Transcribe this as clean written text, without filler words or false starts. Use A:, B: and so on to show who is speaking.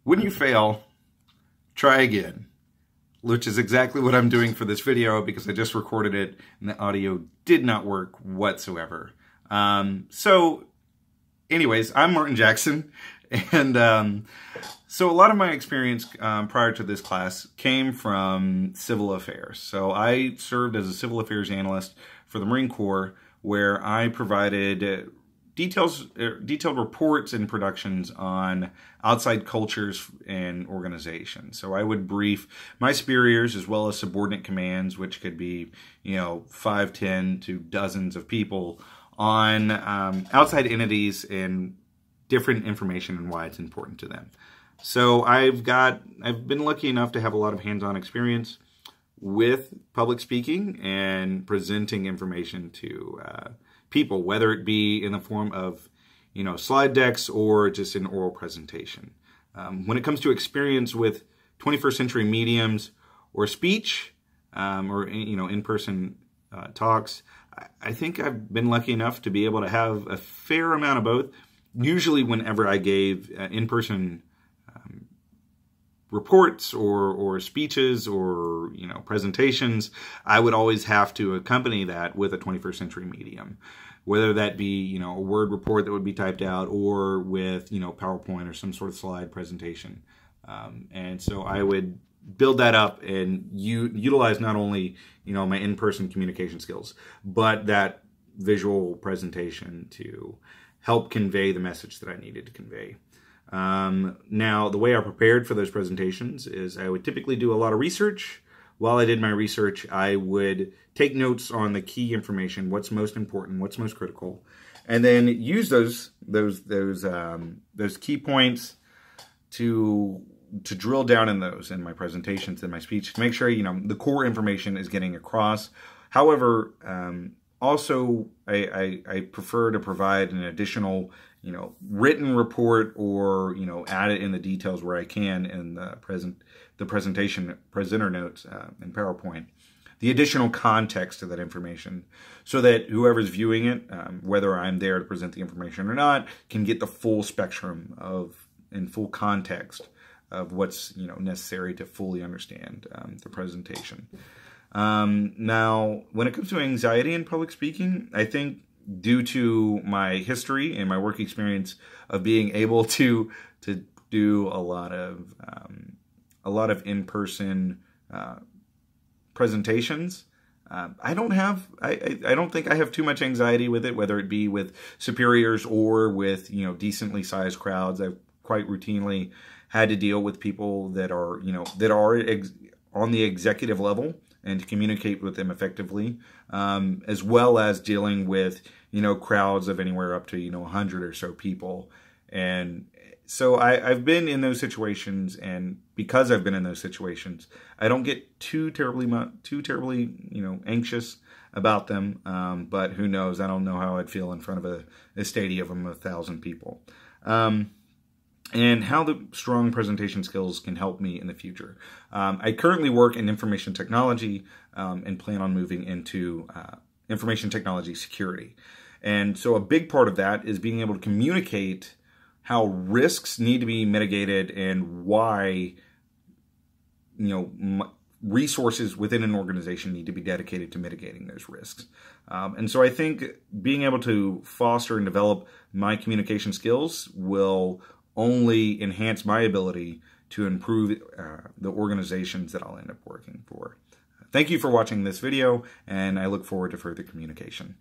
A: When you fail, try again, which is exactly what I'm doing for this video because I just recorded it and the audio did not work whatsoever. So anyways, I'm Martin Jackson, and so a lot of my experience prior to this class came from civil affairs. So I served as a civil affairs analyst for the Marine Corps, where I provided detailed reports and productions on outside cultures and organizations. So I would brief my superiors as well as subordinate commands, which could be, 5, 10 to dozens of people, on outside entities and different information and why it's important to them. So I've been lucky enough to have a lot of hands-on experience with public speaking and presenting information to people, whether it be in the form of, slide decks or just an oral presentation. When it comes to experience with 21st century mediums or speech, or, in-person talks, I think I've been lucky enough to be able to have a fair amount of both. Usually whenever I gave in-person reports or speeches or presentations, I would always have to accompany that with a 21st century medium, whether that be a word report that would be typed out or with PowerPoint or some sort of slide presentation. And so I would build that up and utilize not only my in-person communication skills, but that visual presentation to help convey the message that I needed to convey. Now, the way I prepared for those presentations is I would typically do a lot of research. While I did my research, I would take notes on the key information, what's most important, what's most critical, and then use those key points to drill down in those in my presentations and my speech to make sure the core information is getting across. However, also I prefer to provide an additional written report or add it in the details where I can in the presentation presenter notes in PowerPoint, the additional context to that information, so that whoever's viewing it, whether I'm there to present the information or not, can get the full spectrum and full context of what's necessary to fully understand the presentation. Now, when it comes to anxiety in public speaking, I think due to my history and my work experience of being able to do a lot of in-person presentations, I don't think I have too much anxiety with it, whether it be with superiors or with decently sized crowds. I've quite routinely had to deal with people that are on the executive level and to communicate with them effectively, as well as dealing with crowds of anywhere up to 100 or so people. And so I've been in those situations, and because I've been in those situations, I don't get too terribly anxious about them. But who knows? I don't know how I'd feel in front of a stadium of 1,000 people. And how the strong presentation skills can help me in the future. I currently work in information technology and plan on moving into information technology security. And so a big part of that is being able to communicate how risks need to be mitigated and why resources within an organization need to be dedicated to mitigating those risks. And so I think being able to foster and develop my communication skills will only enhance my ability to improve the organizations that I'll end up working for. Thank you for watching this video, and I look forward to further communication.